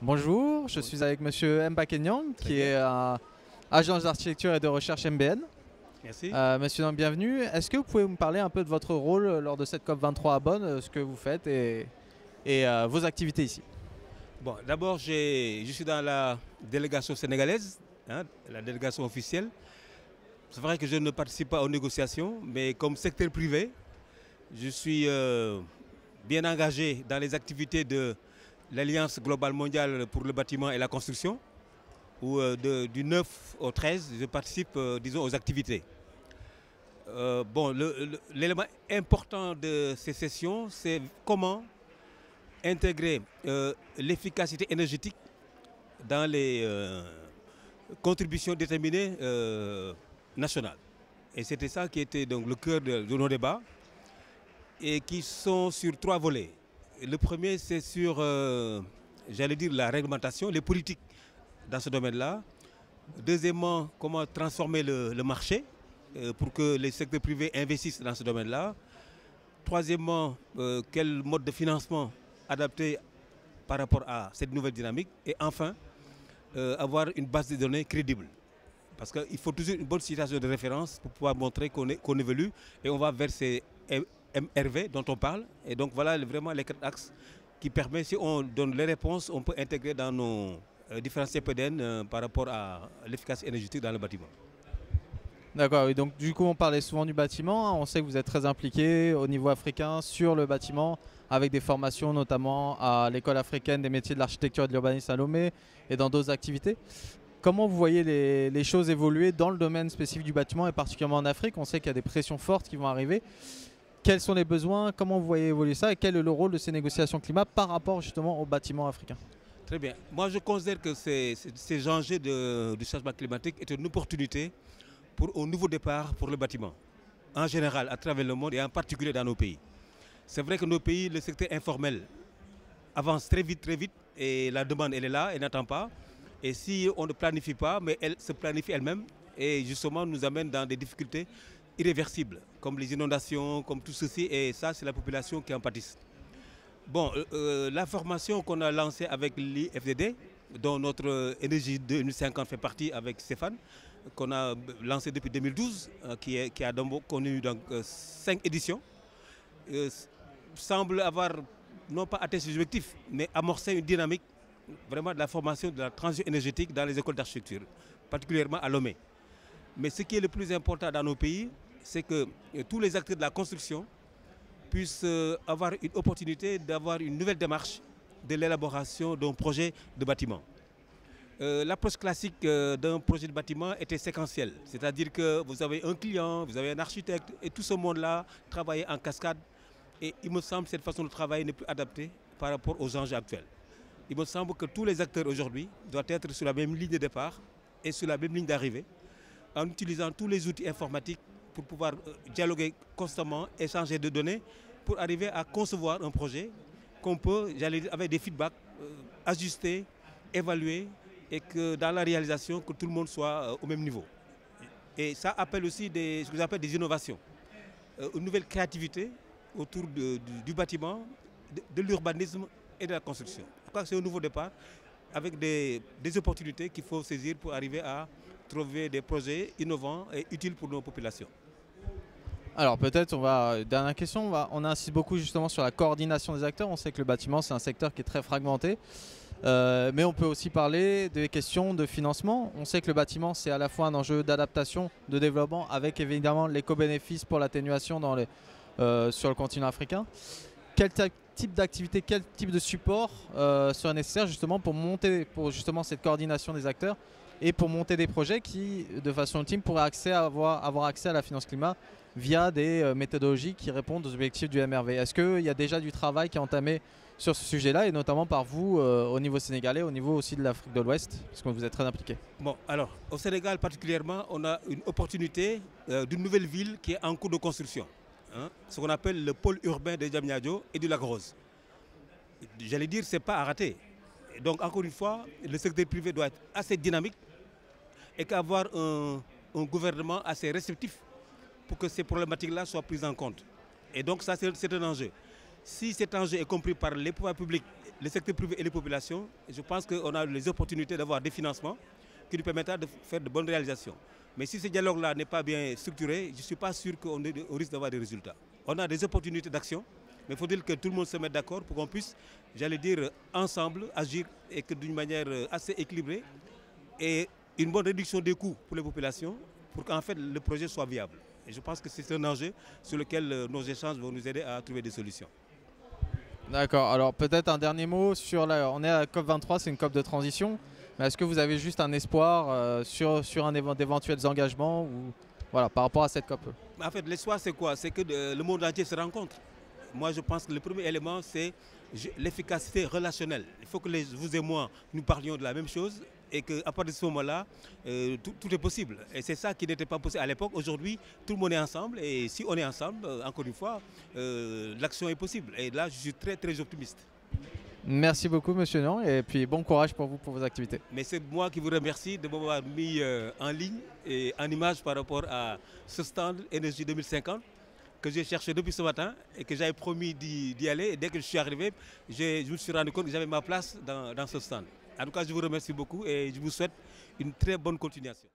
Bonjour, je suis avec Monsieur Mba Kenyang, Très qui bien, est agence d'architecture et de recherche MBN. merci. Monsieur Nang, bienvenue. Est-ce que vous pouvez me parler un peu de votre rôle lors de cette COP23 à Bonn, ce que vous faites et vos activités ici? Bon, d'abord, je suis dans la délégation sénégalaise, hein, la délégation officielle. C'est vrai que je ne participe pas aux négociations, mais comme secteur privé, je suis bien engagé dans les activités de l'Alliance globale mondiale pour le bâtiment et la construction, où du 9 au 13, je participe, disons, aux activités. Bon, l'élément important de ces sessions, c'est comment intégrer l'efficacité énergétique dans les contributions déterminées nationales. Et c'était ça qui était donc le cœur de nos débats et qui sont sur trois volets. Le premier, c'est sur, j'allais dire, la réglementation, les politiques dans ce domaine-là. Deuxièmement, comment transformer le marché pour que les secteurs privés investissent dans ce domaine-là. Troisièmement, quel mode de financement adapté par rapport à cette nouvelle dynamique. Et enfin, avoir une base de données crédible. Parce qu'il faut toujours une bonne situation de référence pour pouvoir montrer qu'on évolue et on va vers ces MRV dont on parle. Et donc voilà vraiment les quatre axes qui permettent, si on donne les réponses, on peut intégrer dans nos différents CPDN par rapport à l'efficacité énergétique dans le bâtiment. D'accord, oui, donc du coup on parlait souvent du bâtiment, hein. On sait que vous êtes très impliqué au niveau africain sur le bâtiment, avec des formations notamment à l'école africaine des métiers de l'architecture et de l'urbanisme à Lomé et dans d'autres activités. Comment vous voyez les choses évoluer dans le domaine spécifique du bâtiment et particulièrement en Afrique? On sait qu'il y a des pressions fortes qui vont arriver. Quels sont les besoins? Comment vous voyez évoluer ça? Et quel est le rôle de ces négociations climat par rapport justement au bâtiment africain? Très bien. Moi, je considère que ces enjeux du changement climatique est une opportunité pour un nouveau départ pour le bâtiment, en général à travers le monde et en particulier dans nos pays. C'est vrai que nos pays, le secteur informel avance très vite et la demande, elle est là, elle n'attend pas. Et si on ne planifie pas, mais elle se planifie elle-même et justement nous amène dans des difficultés irréversibles, comme les inondations, comme tout ceci, et ça, c'est la population qui en pâtisse. Bon, la formation qu'on a lancée avec l'IFDD, dont notre Énergie 2050 fait partie avec Stéphane, qu'on a lancé depuis 2012, qui a donc connu donc, 5 éditions, semble avoir non pas atteint ses objectifs, mais amorcé une dynamique vraiment de la formation de la transition énergétique dans les écoles d'architecture, particulièrement à Lomé. Mais ce qui est le plus important dans nos pays, c'est que tous les acteurs de la construction puissent avoir une opportunité d'avoir une nouvelle démarche de l'élaboration d'un projet de bâtiment. L'approche classique d'un projet de bâtiment était séquentielle, c'est-à-dire que vous avez un client, vous avez un architecte et tout ce monde-là travaillait en cascade. Et il me semble que cette façon de travailler n'est plus adaptée par rapport aux enjeux actuels. Il me semble que tous les acteurs aujourd'hui doivent être sur la même ligne de départ et sur la même ligne d'arrivée, en utilisant tous les outils informatiques pour pouvoir dialoguer constamment, échanger de données, pour arriver à concevoir un projet qu'on peut, j'allais dire, avec des feedbacks, ajuster, évaluer, et que dans la réalisation, que tout le monde soit au même niveau. Et ça appelle aussi ce que j'appelle des innovations, une nouvelle créativité autour du bâtiment, de l'urbanisme et de la construction. Je crois que c'est un nouveau départ avec des opportunités qu'il faut saisir pour arriver à trouver des projets innovants et utiles pour nos populations. Alors peut-être, dernière question, on insiste beaucoup justement sur la coordination des acteurs. On sait que le bâtiment c'est un secteur qui est très fragmenté. Mais on peut aussi parler des questions de financement. On sait que le bâtiment, c'est à la fois un enjeu d'adaptation, de développement, avec évidemment l'éco-bénéfice pour l'atténuation sur le continent africain. Quel type d'activité, quel type de support serait nécessaire justement pour justement cette coordination des acteurs et pour monter des projets qui, de façon ultime, pourraient avoir accès à la finance climat via des méthodologies qui répondent aux objectifs du MRV. Est-ce qu'il y a déjà du travail qui est entamé sur ce sujet-là, et notamment par vous au niveau sénégalais, au niveau aussi de l'Afrique de l'Ouest, parce que vous êtes très impliqué? Bon, alors, au Sénégal particulièrement, on a une opportunité d'une nouvelle ville qui est en cours de construction, hein, ce qu'on appelle le pôle urbain de Diamniadio et du Lac Rose. J'allais dire, ce n'est pas à rater. Et donc, encore une fois, le secteur privé doit être assez dynamique et qu'avoir un gouvernement assez réceptif pour que ces problématiques-là soient prises en compte. Et donc, ça, c'est un enjeu. Si cet enjeu est compris par les pouvoirs publics, le secteur privé et les populations, je pense qu'on a les opportunités d'avoir des financements qui nous permettra de faire de bonnes réalisations. Mais si ce dialogue-là n'est pas bien structuré, je ne suis pas sûr qu'on risque d'avoir des résultats. On a des opportunités d'action, mais il faut dire que tout le monde se mette d'accord pour qu'on puisse, j'allais dire, ensemble agir et que d'une manière assez équilibrée et une bonne réduction des coûts pour les populations pour qu'en fait le projet soit viable. Et je pense que c'est un enjeu sur lequel nos échanges vont nous aider à trouver des solutions. D'accord, alors peut-être un dernier mot sur on est à la COP23, c'est une COP de transition, mais est-ce que vous avez juste un espoir sur d'éventuels engagements ou, voilà, par rapport à cette COP? En fait, l'espoir c'est quoi? C'est que le monde entier se rencontre. Moi je pense que le premier élément c'est l'efficacité relationnelle. Il faut que vous et moi nous parlions de la même chose et qu'à partir de ce moment-là, tout est possible. Et c'est ça qui n'était pas possible à l'époque. Aujourd'hui, tout le monde est ensemble et si on est ensemble, encore une fois, l'action est possible. Et là, je suis très très optimiste. Merci beaucoup Monsieur Niang et puis bon courage pour vous pour vos activités. Mais c'est moi qui vous remercie de m'avoir mis en ligne et en image par rapport à ce stand Énergie 2050 que j'ai cherché depuis ce matin et que j'avais promis d'y aller. Et dès que je suis arrivé, je me suis rendu compte que j'avais ma place dans ce stand. En tout cas, je vous remercie beaucoup et je vous souhaite une très bonne continuation.